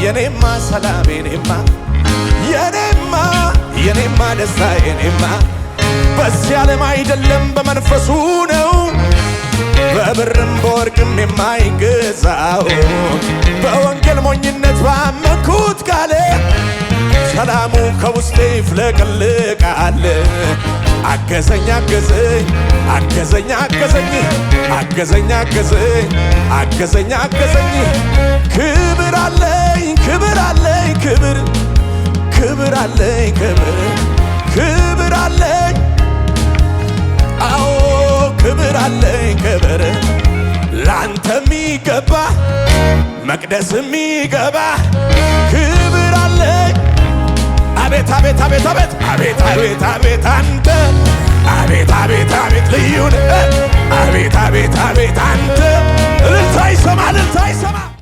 የኔማ ሰላም የኔማ ደስታ የኔማ በዚህ ዓለም አይደለም በመንፈሱ ነው በብርም በወርቅም የማይገዛው በወንጌል ሞኝነት ባመንኩት ቃል ሰላሙ ከውስጤ ይፍለቀለቃል። አገዘኝ አገዘኝ አገዘኝ አገዘኝ አገዘኝ አገዘኝ አገዘኝ ክብር አለኝ ክብር አለኝ ክብር ክብር አለኝ ክብር አለኝ አዎ ክብር አለኝ ክብር ላንተ የሚገባ መቅደስ የሚገባ ክብር አለኝ። አቤት አቤት አቤት አቤት አቤት አቤት አቤት አንተ አቤት አቤት አቤት ልዩ ነህ አቤት አቤት አቤት አንተ እልልታ ይሰማ እልልታ ይሰማ